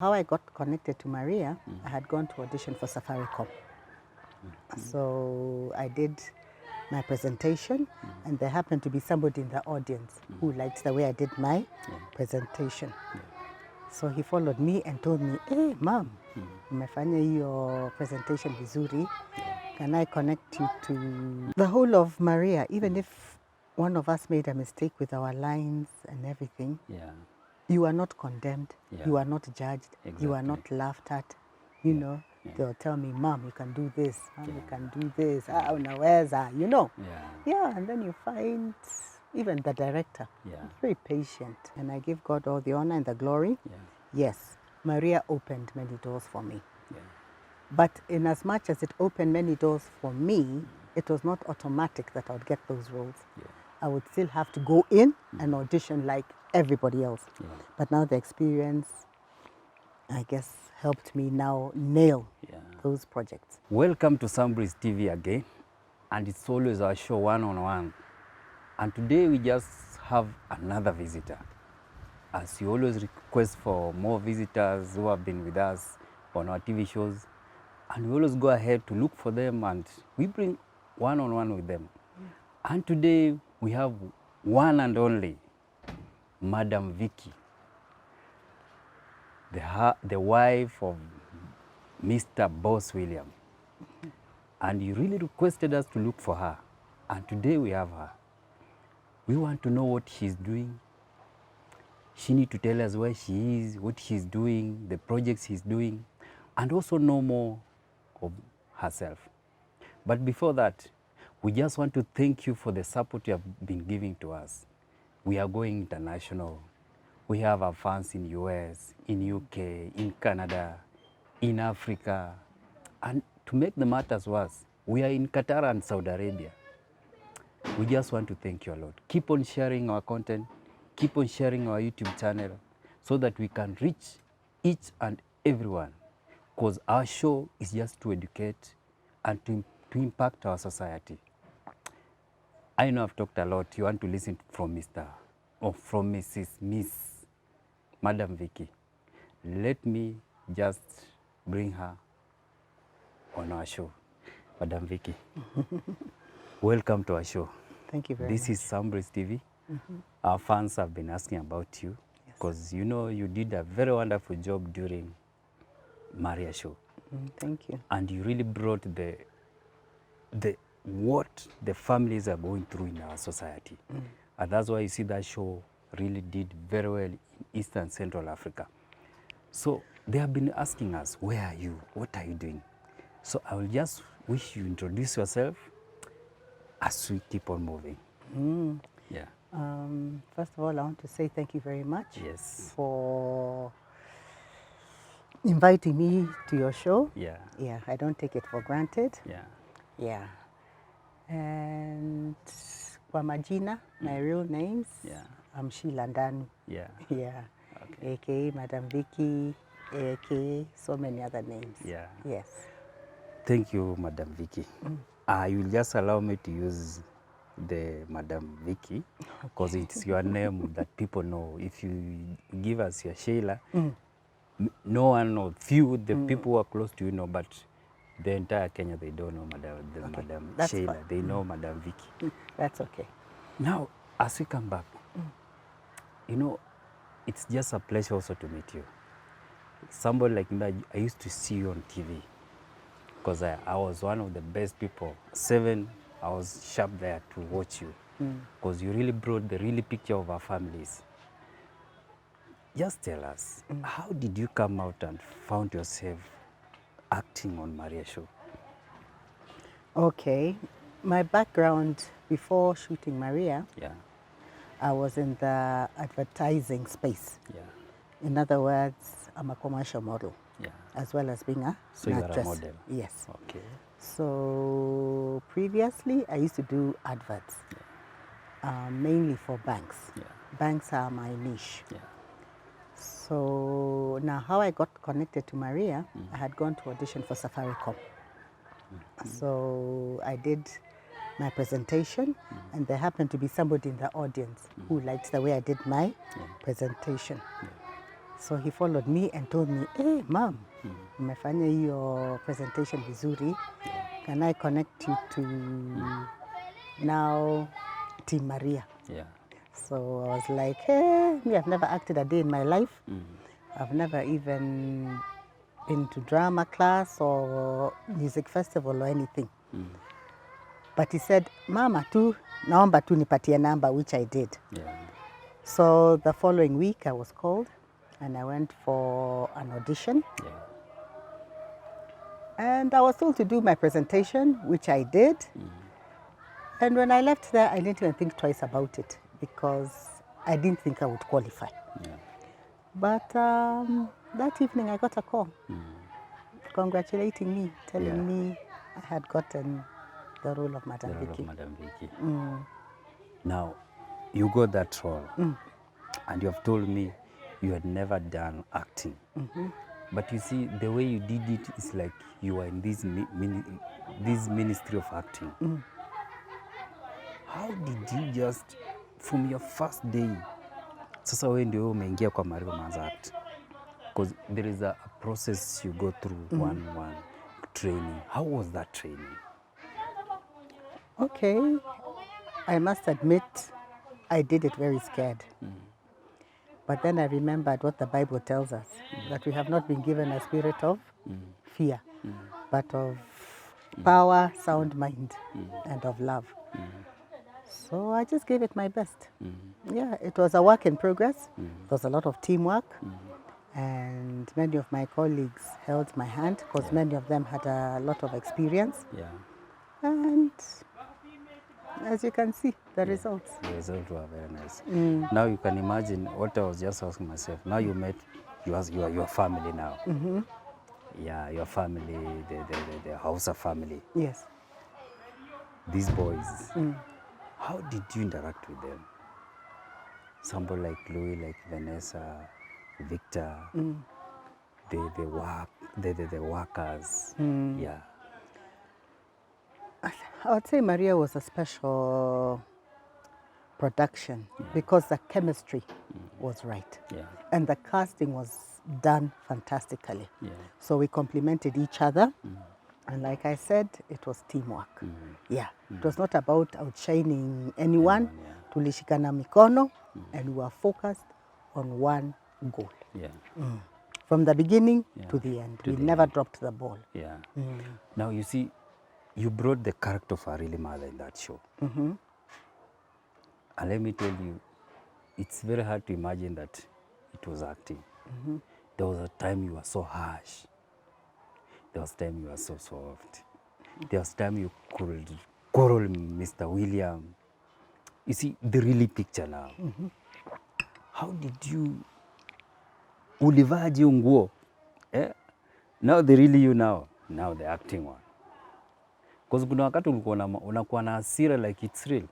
How I got connected to Maria, I had gone to audition for Safaricom. So I did my presentation, and there happened to be somebody in the audience who liked the way I did my presentation. So he followed me and told me, hey, mom, umefanya hiyo presentation vizuri. Can I connect you to the whole of Maria, even if one of us made a mistake with our lines and everything? You are not condemned, you are not judged, you are not laughed at, you know. They'll tell me, mom, you can do this, mom, you can do this, unaweza, you know. And then you find even the director, very patient. And I give God all the honor and the glory. Yes, Maria opened many doors for me. But in as much as it opened many doors for me, it was not automatic that I would get those roles. I would still have to go in and audition like everybody else. But now the experience, I guess, helped me now nail those projects. Welcome to Sambreeze TV again, and it's always our show one-on-one. And today we just have another visitor. As you always request for more visitors who have been with us on our TV shows, and we always go ahead to look for them and we bring one-on-one with them. And today we have one and only Madam Vickie, the wife of Mr. Boss William. And you really requested us to look for her. And today we have her. We want to know what she's doing. She needs to tell us where she is, what she's doing, the projects she's doing, and also know more of herself. But before that, we just want to thank you for the support you have been giving to us. We are going international. We have our fans in US, in UK, in Canada, in Africa. And to make the matters worse, we are in Qatar and Saudi Arabia. We just want to thank you a lot. Keep on sharing our content, keep on sharing our YouTube channel so that we can reach each and everyone. Because our show is just to educate and to impact our society. I know I've talked a lot. You want to listen from Miss Madam Vickie. Let me just bring her on our show. Madam Vickie, welcome to our show. Thank you very much. This is Sambreeze TV. Our fans have been asking about you because you know you did a very wonderful job during Maria show. Thank you. And you really brought what the families are going through in our society. And that's why you see that show really did very well in East and Central Africa. So they have been asking us, where are you? What are you doing? So I will just wish you introduce yourself as we keep on moving. First of all, I want to say thank you very much for inviting me to your show. I don't take it for granted. And kwa majina, my real names, I'm Sheila Ndanu. aka Madam Vickie, aka so many other names. Thank you, Madam Vickie. You will just allow me to use the Madam Vickie because it's your name that people know. If you give us your Sheila, no one or few the people who are close to you know, but the entire Kenya, they don't know Madam Sheila. Fine. They know Madam Vickie. That's okay. Now, as we come back, you know, it's just a pleasure also to meet you. Somebody like me, I used to see you on TV because I was one of the best people. 7, I was sharp there to watch you because you really brought the really picture of our families. Just tell us, how did you come out and found yourself acting on Maria show? Okay, my background before shooting Maria, I was in the advertising space. In other words, I'm a commercial model, as well as being an actress. So you are a model? Yes. Okay. So previously, I used to do adverts, mainly for banks. Banks are my niche. So now how I got connected to Maria, I had gone to audition for Safaricom. So I did my presentation, and there happened to be somebody in the audience who liked the way I did my presentation. So he followed me and told me, hey, mom, umefanya hiyo presentation vizuri. Can I connect you to now Team Maria? Yeah. So I was like, hey, me, I've never acted a day in my life. I've never even been to drama class or music festival or anything. But he said, mama tu, naomba tu nipatie number, which I did. Yeah. So the following week I was called and I went for an audition. Yeah. And I was told to do my presentation, which I did. And when I left there, I didn't even think twice about it because I didn't think I would qualify. Yeah. But that evening I got a call congratulating me, telling me I had gotten the role of Madam The role Vickie. of Madam Vickie. Now, you got that role, and you have told me you had never done acting. But you see, the way you did it is like you were in this this ministry of acting. How did you just, from your first day, sasa wewe ndio umeingia kwa Mario umeanza act? Because there is a process you go through, one training. How was that training? Okay, I must admit I did it very scared. But then I remembered what the Bible tells us, that we have not been given a spirit of fear, but of power, sound mind, and of love. So I just gave it my best. Yeah, it was a work in progress. There was a lot of teamwork. And many of my colleagues held my hand because many of them had a lot of experience. Yeah. And as you can see, the results. The results were very nice. Now you can imagine what I was just asking myself. Now you met your family now. Yeah, your family, the Hausa family. Yes. These boys, how did you interact with them? Somebody like Louis, like Vanessa, Victor, the workers. Yeah. I would say Maria was a special production because the chemistry was right. Yeah. And the casting was done fantastically. Yeah. So we complemented each other. And like I said, it was teamwork. Yeah. It was not about outshining anyone. Tulishikana mikono and we were focused on one goal. Yeah. From the beginning to the end. We never dropped the ball. Yeah. Now you see, you brought the character of a really mother in that show. And let me tell you, it's very hard to imagine that it was acting. There was a time you were so harsh. There was a time you were so soft. There was a time you could quarrel Mr. William. You see, the really picture now. How did you... Ulivaje nguo? Now the really you now the acting one. Because kuna wakati unakuwa na hasira like it's real.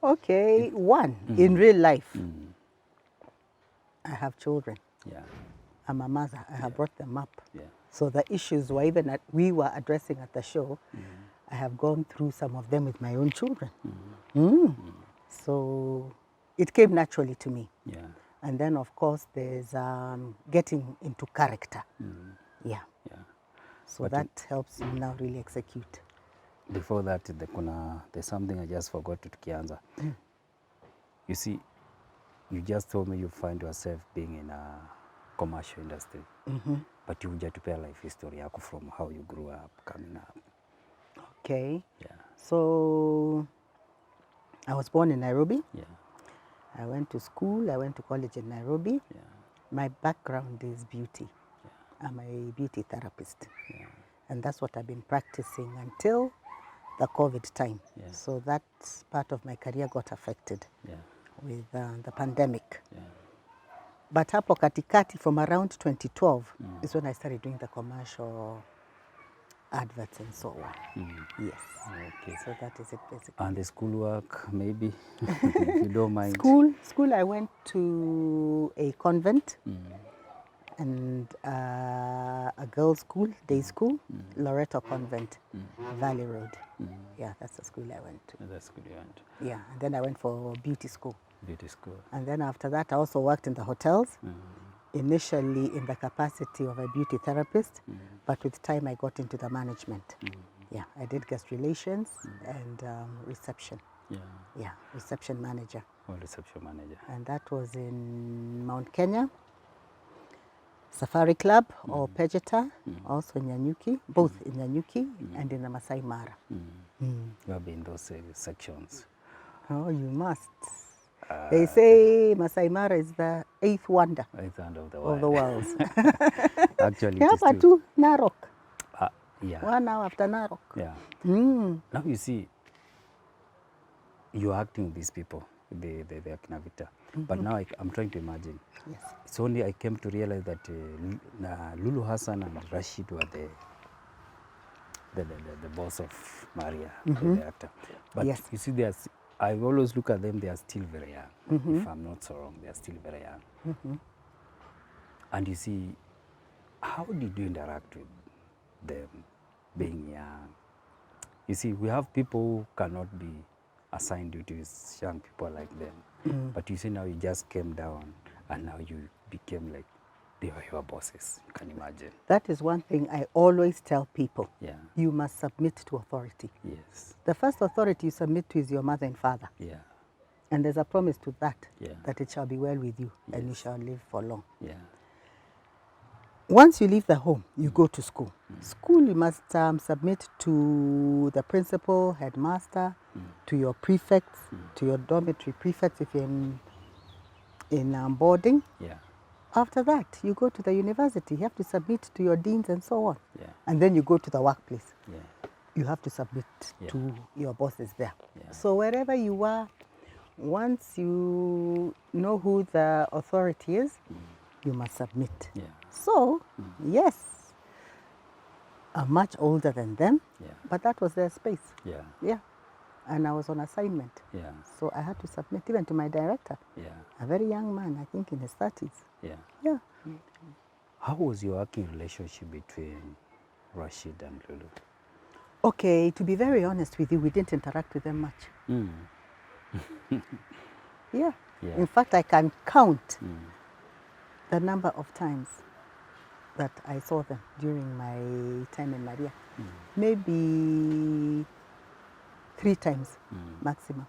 Okay, one, in real life, I have children. Yeah. I'm a mother. I have brought them up. Yeah. So the issues we were addressing at the show, I have gone through some of them with my own children. So it came naturally to me. Yeah. And then, of course, there's getting into character. Yeah. Yeah. So that helps you now really execute. Before that, there's something I just forgot to tukianza. You see, you just told me you find yourself being in a commercial industry. But you hujatupea life history yako from how you grew up, coming up. Okay. Yeah. So I was born in Nairobi. Yeah. I went to school. I went to college in Nairobi. Yeah. My background is beauty. I'm a beauty therapist. Yeah. And that's what I've been practicing until the COVID time. Yeah. So that part of my career got affected with the pandemic. Yeah. But hapo katikati, from around 2012, is when I started doing the commercial adverts and so on. Yes. Okay. So that is it basically. And the schoolwork, maybe, if you don't mind. School, I went to a convent and a girls' school, day school, Loreto Convent, Valley Road. Yeah, that's the school I went to. That's good. You went. Yeah, and then I went for beauty school. Beauty school. And then after that, I also worked in the hotels, initially in the capacity of a beauty therapist, but with time I got into the management. Yeah, I did guest relations and reception. Yeah. Yeah, reception manager. Or reception manager. And that was in Mount Kenya, Safari Club or Pejeta, also in Nyanyuki, both in Nyanyuki and in the Masai Mara. You have been in those sections. Oh, you must. They say Masai Mara is the 8th wonder Right end of the of the world. world. Actually, it is Hapa still. tu Narok, Yeah. 1 hour after Narok. Yeah. Mm. Now you see, you're acting with these people, the Akina Victor. But now I'm trying to imagine. Yes. It's only I came to realize that Lulu Hassan and Rashid were the boss of Maria, the actor. But Yes. you see, I always look at them, they are still very young. If I'm not so wrong, they are still very young. And you see, how did you interact with them being young? You see, we have people who cannot be assigned duties, young people like them. But you see now you just came down and now you became like, they were your bosses, you can imagine. That is one thing I always tell people. Yeah. You must submit to authority. Yes. The first authority you submit to is your mother and father. Yeah. And there's a promise to that, Yeah. that it shall be well with you and you shall live for long. Yeah. Once you leave the home, you go to school. School, you must submit to the principal, headmaster, to your prefects, to your dormitory prefects if you're in boarding. Yeah. After that, you go to the university. You have to submit to your deans and so on. Yeah. And then you go to the workplace. Yeah. You have to submit to your bosses there. Yeah. So wherever you are, once you know who the authority is, you must submit. Yeah. So, yes, I'm much older than them, Yeah. but that was their space. Yeah. Yeah. And I was on assignment. Yeah. So I had to submit even to my director, Yeah. a very young man, I think in his 30s. Yeah. Yeah. How was your working relationship between Rashid and Lulu? Okay, to be very honest with you, we didn't interact with them much. Yeah. Yeah. In fact, I can count the number of times that I saw them during my time in Maria. Maybe 3 times maximum.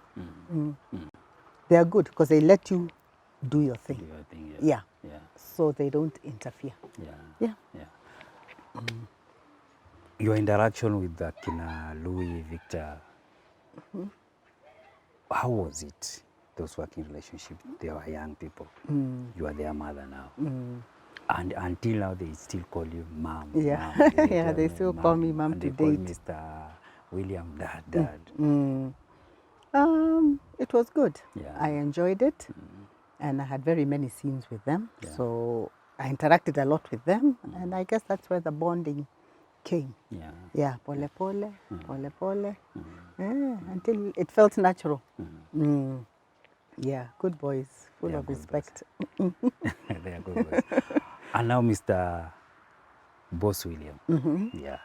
They are good because they let you do your thing. Do your thing, Yeah. Yeah. So they don't interfere. Yeah. Yeah. Yeah. Your interaction with the Kina Louis, Victor, how was it? Those working relationships, they were young people. You are their mother now. And until now, they still call you mom. Yeah. Mom. Yeah, they still call me mom and to they call date. Mr. William dad. It was good. Yeah. I enjoyed it. And I had very many scenes with them. So I interacted a lot with them. And I guess that's where the bonding came. Yeah. Yeah, pole pole, pole pole. Yeah, until it felt natural. Yeah, good boys, full Yeah, of good respect. They are good boys. And now Mr. Boss William. Yeah.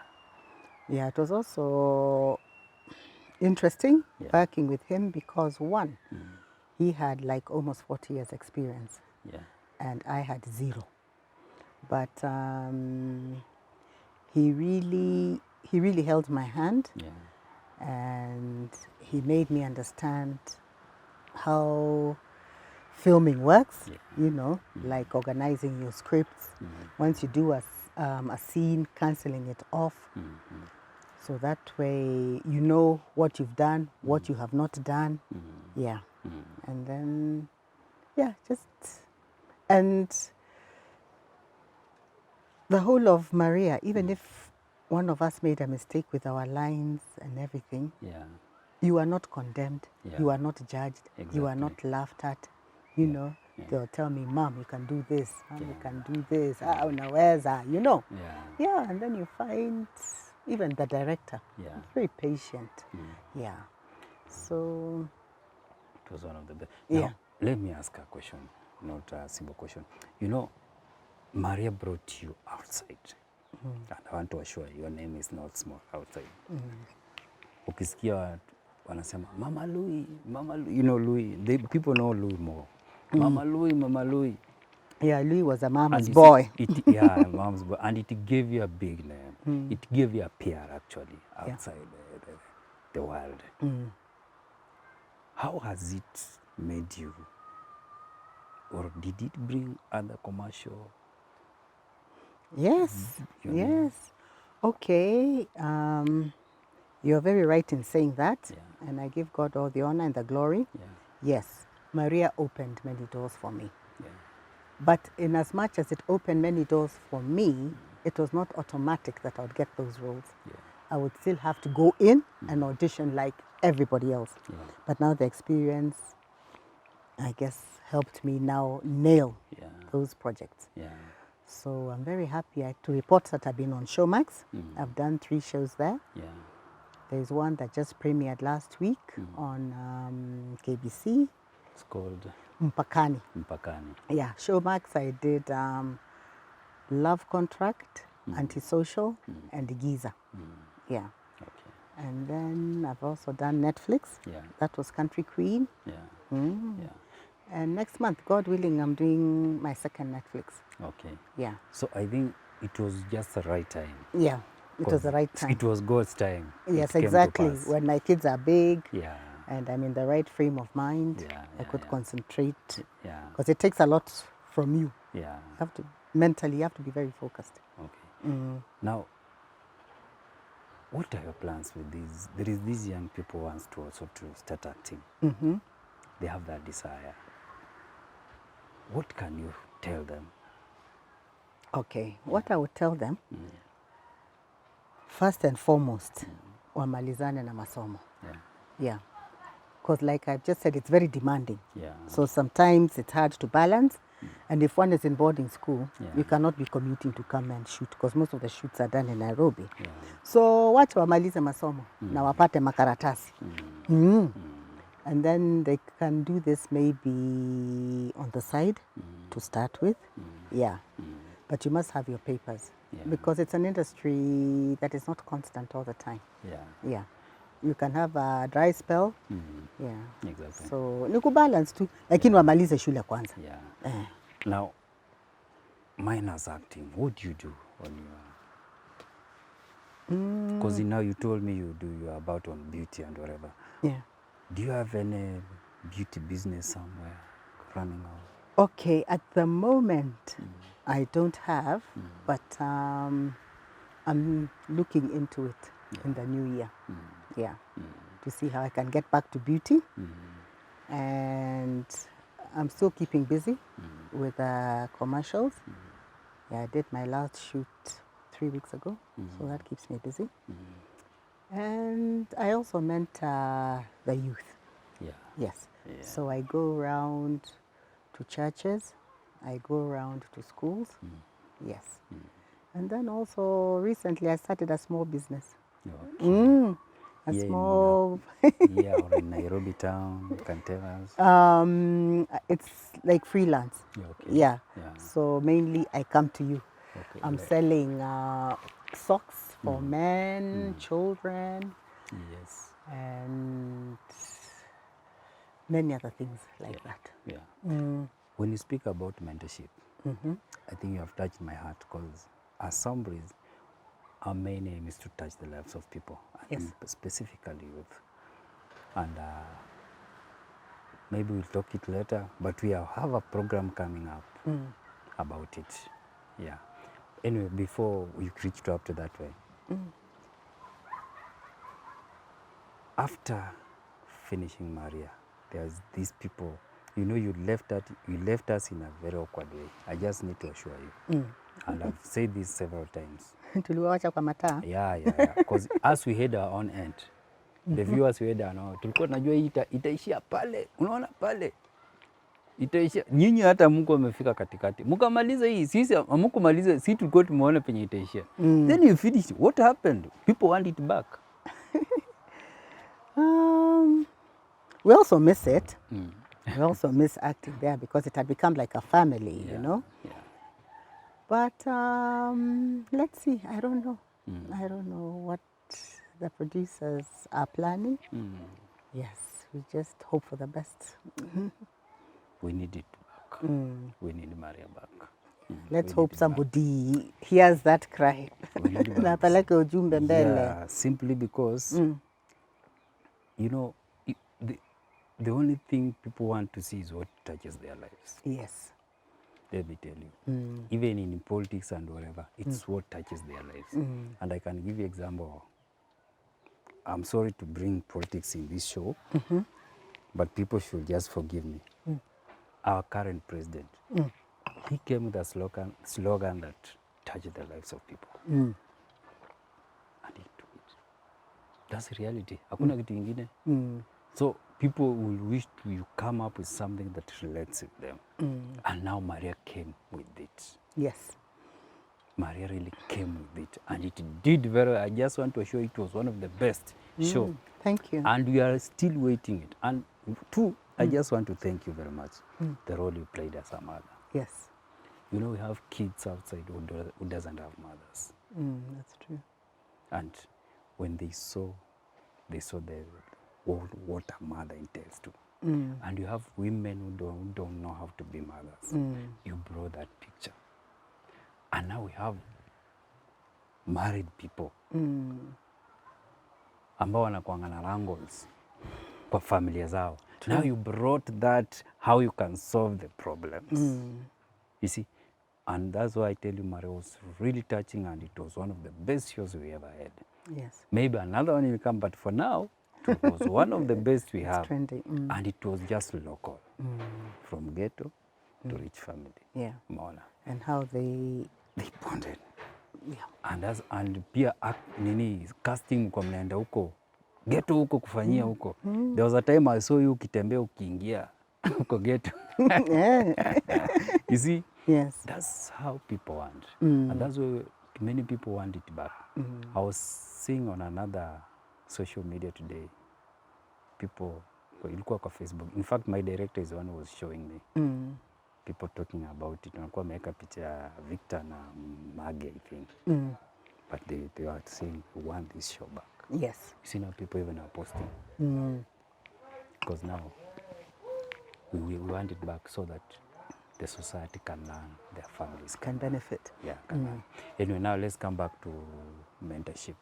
Yeah, it was also interesting working with him because one, he had like almost 40 years experience Yeah. and I had 0. But he really held my hand. Yeah. And he made me understand how filming works, you know, like organizing your scripts. Once you do a scene, cancelling it off. So that way you know what you've done, what you have not done. Yeah. And then, yeah, and the whole of Maria, even if one of us made a mistake with our lines and everything, Yeah. you are not condemned, Yeah. you are not judged, you are Exactly. not laughed at. You know, they'll tell me, Mom, you can do this, Mom, you can do this, unaweza, you know. Yeah. Yeah, and then you find even the director, Yeah. very patient. Yeah. So, It was one of the best. Yeah. Now, let me ask a question, not a simple question. You know, Maria brought you outside. And I want to assure you, your name is not small outside. Ukisikia wanasema Mama Louis, you know Louis, people know Louis more. Mama Louis, Mama Louis. Yeah, Louis was a mama's And boy. Yeah, mom's boy. And it gave you a big name. It gave you a PR actually outside the world. How has it made you? Or did it bring other commercial? Yes, Your yes. name? Okay, you're very right in saying that, Yeah. and I give God all the honor and the glory. Yeah. Yes, Maria opened many doors for me. Yeah. But in as much as it opened many doors for me, it was not automatic that I would get those roles. Yeah. I would still have to go in and audition like everybody else. Yeah. But now the experience, I guess, helped me now nail Yeah. those projects. Yeah. So I'm very happy to report that I've been on Showmax. I've done 3 shows there. Yeah. There's one that just premiered last week on KBC, It's called Mpakani. Mpakani. Yeah, Showmax I did Love Contract, Antisocial, and Giza. Yeah. Okay. And then I've also done Netflix. Yeah. That was Country Queen. Yeah. Yeah. And next month, God willing, I'm doing my second Netflix. Okay. Yeah. So I think it was just the right time. Yeah, it was the right time. It was God's time. Yes, It came to exactly. pass. When my kids are big Yeah. and I'm in the right frame of mind, Yeah, I yeah, could yeah. concentrate. Yeah. Because it takes a lot from you. Yeah. You have to, mentally, you have to be very focused. Okay. Now, what are your plans with these? There is these young people wants to also to start acting. They have that desire. What can you tell them? Okay, what I would tell them, first and foremost, wamalizane na masomo. Yeah. Yeah. Because like I've just said, it's very demanding. Yeah. So sometimes it's hard to balance. And if one is in boarding school, Yeah. you cannot be commuting to come and shoot because most of the shoots are done in Nairobi. Yeah. So wacha wamalize masomo na wapate makaratasi. And then they can do this maybe on the side to start with. Yeah. But you must have your papers because it's an industry that is not constant all the time. Yeah. Yeah. You can have a dry spell. Yeah. Exactly. So ni kubalance tu, lakini wamalize shule kwanza. Yeah. Now, minors acting, what do you do when you are? Because now you told me you're about on beauty and whatever. Yeah. Do you have any beauty business somewhere running out? Okay, at the moment, I don't have, but I'm looking into it in the new year. Yeah, to see how I can get back to beauty. And I'm still keeping busy with commercials. Yeah, I did my last shoot 3 weeks ago, so that keeps me busy. And I also mentor the youth. Yeah. Yes. Yeah. So I go around to churches, I go around to schools. Yes. And then also recently I started a small business. Okay. A Yeah, small... yeah, or in Nairobi town, you can tell us. It's like freelance. Yeah, okay. Yeah. Yeah. So mainly I come to you. Okay. I'm selling socks for men, children, Yes. and many other things like that. Yeah. When you speak about mentorship, I think you have touched my heart because as somebody, our main aim is to touch the lives of people, and specifically youth. And maybe we'll talk it later, but we have a program coming up about it. Yeah. Anyway, before we reach up to that way, after finishing Maria, there's these people. You know, you left us in a very awkward way. I just need to assure you. And I've said this several times. Tuliwacha kwa mataa. Yeah. Because as we had our own end, the viewers we had our own, tulikuwa tunajua hii itaishia pale. Unaona pale. Itaishia. Nyinyi hata Mungu amefika katikati. Mkamaliza hii, sisi hamkumaliza, sisi tulikuwa tumeona penye itaishia. Then you finish. What happened? People want it back. We also miss it. We also miss acting there because it had become like a family, you know. Yeah. But let's see. I don't know. I don't know what the producers are planning. Yes, we just hope for the best. We need it back. We need Maria back. Let's We hope need it back. somebody hears that cry. We need it Na back. apeleke ujumbe mbele. Yeah, simply because, you know, the only thing people want to see is what touches their lives. Yes. Let me tell you. Even in politics and whatever, it's what touches their lives. And I can give you example. I'm sorry to bring politics in this show, but people should just forgive me. Our current president, he came with a slogan that touched the lives of people. And he took it. That's reality. Hakuna kitu ingine. So people will wish you come up with something that relates with them. And now Maria came with it. Yes. Maria really came with it. And it did very well. I just want to assure you it was one of the best show. Thank you. And we are still waiting it. And two, I just want to thank you very much. The role you played as a mother. Yes. You know, we have kids outside who doesn't have mothers. That's true. And when they saw what a mother entails too. And you have women who don't know how to be mothers. You brought that picture. And now we have married people ambao wanakuanga na wrangles kwa familia zao. Now you brought that, how you can solve the problems. You see? And that's why I tell you, Maria was really touching, and it was one of the best shows we ever had. Yes. Maybe another one will come, but for now, it was one of the best we have. Trendy. And it was just local, from ghetto to rich family. Yeah. Mona. And how they bonded. Yeah. And pia casting kwa mnaenda huko ghetto huko kufanyia huko. There was a time I saw you ukitembea ukiingia huko ghetto. You see? Yes. That's how people want. And that's why many people want it back. I was seeing on another social media today, people, ilikuwa kwa Facebook. In fact, my director is the one who was showing me. People talking about it. Wanakuwa wameweka picha ya Victor na Maggie, I think. But they were saying, we want this show back. Yes. You see now people even are posting. Because now we want it back so that the society can learn, their families Can benefit. Yeah, can learn. Anyway, now let's come back to mentorship.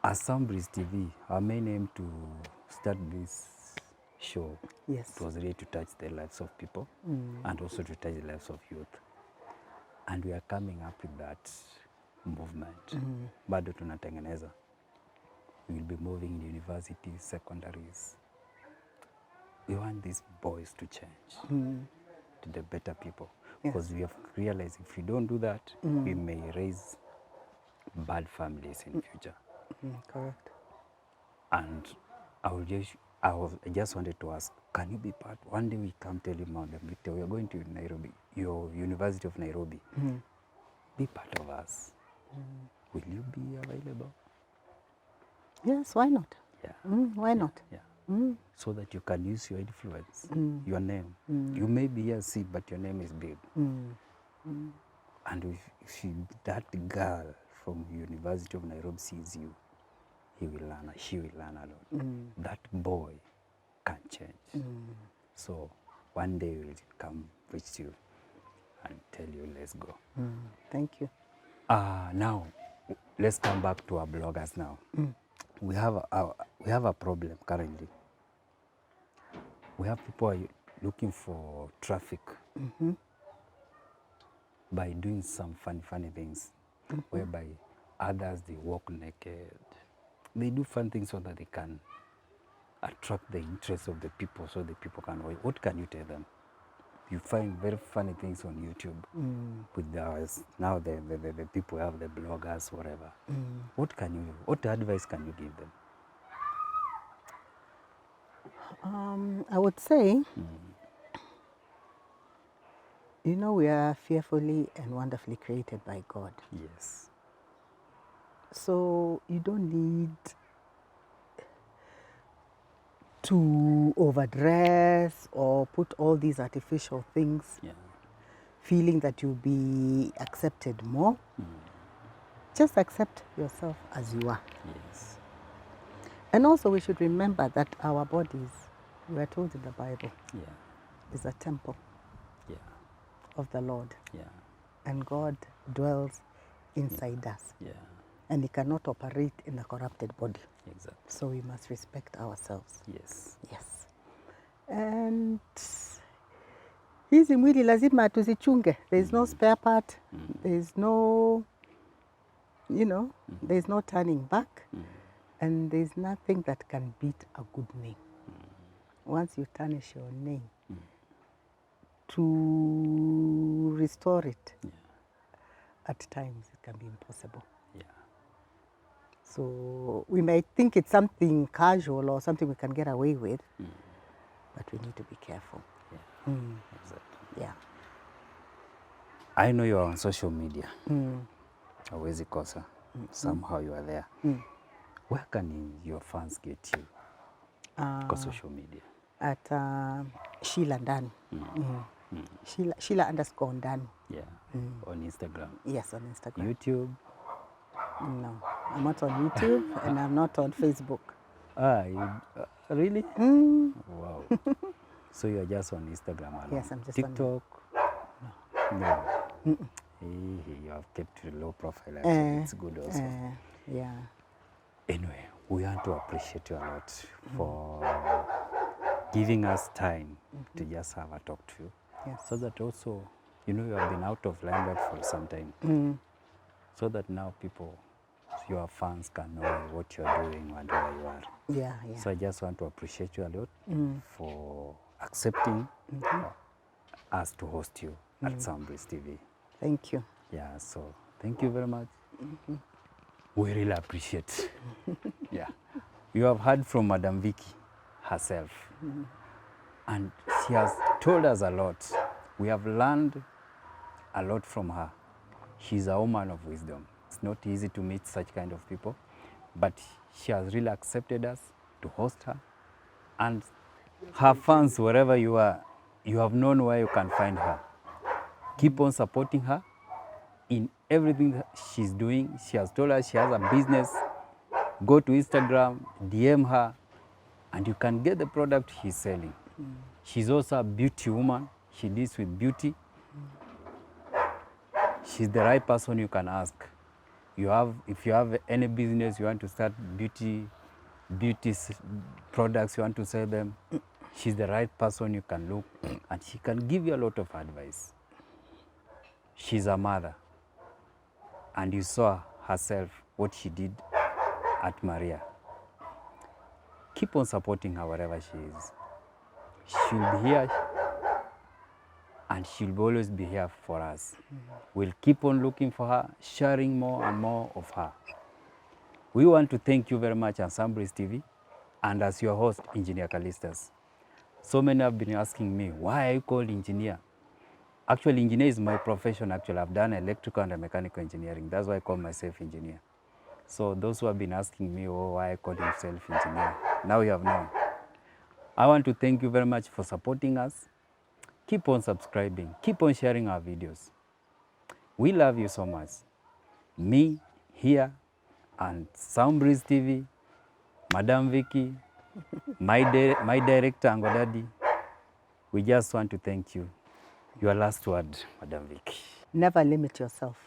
As Sunbreeze TV, our main aim to start this show, Yes. it was really to touch the lives of people and also to touch the lives of youth. And we are coming up with that movement. Bado tunatengeneza. We will be moving in universities, secondaries. We want these boys to change to the better people. Because we have realized if we don't do that, we may raise bad families in future. Correct. And I just wanted to ask, can you be part? One day we come tell you, Mount Victor, we are going to Nairobi, your University of Nairobi. Be part of us. Will you be available? Yes, why not? Yeah. Why not? Yeah. So that you can use your influence, your name. You may be here, see, but your name is big. And if that girl from University of Nairobi sees you, he will learn, she will learn a lot. That boy can change. So one day we will come reach you and tell you, let's go. Thank you. Now, let's come back to our bloggers now. We have a problem currently. We have people looking for traffic by doing some funny things, whereby others, they walk naked. They do fun things so that they can attract the interest of the people, so the people can watch. What can you tell them? You find very funny things on YouTube with now the people have the bloggers, whatever. What advice can you give them? I would say, you know, we are fearfully and wonderfully created by God. Yes. So you don't need to overdress or put all these artificial things, feeling that you'll be accepted more. Just accept yourself as you are. Yes. And also we should remember that our bodies, we are told in the Bible, Yeah. is a temple Yeah. of the Lord. Yeah. And God dwells inside us. Yeah. And he cannot operate in a corrupted body. Exactly. So we must respect ourselves. Yes. Yes. And hizi mwili lazima tuzichunge. There is no spare part. There is no, you know, there is no turning back. And there is nothing that can beat a good name. Once you tarnish your name, to restore it, at times it can be impossible. Yeah. So we might think it's something casual or something we can get away with, but we need to be careful. Yeah. Exactly. Yeah. I know you're on social media. Hauwezi kosa. Somehow you are there. Where can your fans get you? Kwa social media. At Sheila Ndani. Sheila _ Ndani. Yeah. On Instagram. Yes, on Instagram. YouTube. No, I'm not on YouTube and I'm not on Facebook. Really? Wow. So you're just on Instagram alone? Yes, I'm just TikTok? on No. You have kept a low profile. Actually. It's good also. Yeah. Anyway, we want to appreciate you a lot for giving us time to just have a talk to you. Yes. So that also, you know, you have been out of limelight for some time. So that now people, your fans can know what you're doing and where you are. Yeah. So I just want to appreciate you a lot for accepting us to host you at Soundbreeze TV. Thank you. Yeah, so thank you very much. We really appreciate. Yeah. You have heard from Madam Vickie herself. And she has told us a lot. We have learned a lot from her. She's a woman of wisdom. It's not easy to meet such kind of people, but she has really accepted us to host her. And her fans, wherever you are, you have known where you can find her. Keep on supporting her in everything that she's doing. She has told us she has a business. Go to Instagram, DM her, and you can get the product she's selling. She's also a beauty woman. She deals with beauty. She's the right person you can ask. If you have any business, you want to start beauty products, you want to sell them, she's the right person you can look, and she can give you a lot of advice. She's a mother, and you saw herself what she did at Maria. Keep on supporting her wherever she is. She'll be here, and she'll always be here for us. We'll keep on looking for her, sharing more and more of her. We want to thank you very much on Soundbreeze TV, and as your host, Engineer Callistus. So many have been asking me, why are you called engineer? Actually, engineer is my profession. Actually, I've done electrical and mechanical engineering. That's why I call myself engineer. So those who have been asking me, why I call himself engineer, now you have known. I want to thank you very much for supporting us. Keep on subscribing. Keep on sharing our videos. We love you so much. Me, here, and Soundbreeze TV, Madam Vickie, my director, Angodadi, we just want to thank you. Your last word, Madam Vickie. Never limit yourself.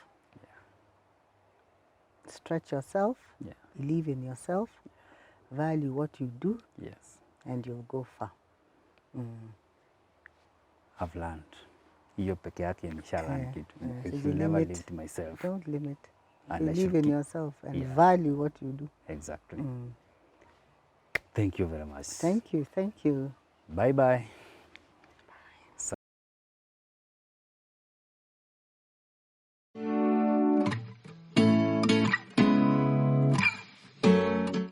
Stretch yourself, believe in yourself, value what you do, and you'll go far. I've learned. Hiyo peke yake nishalearn kitu. I So should never limit myself. Don't limit. And I Believe should in keep- yourself and value what you do. Exactly. Thank you very much. Thank you. Thank you. Bye-bye.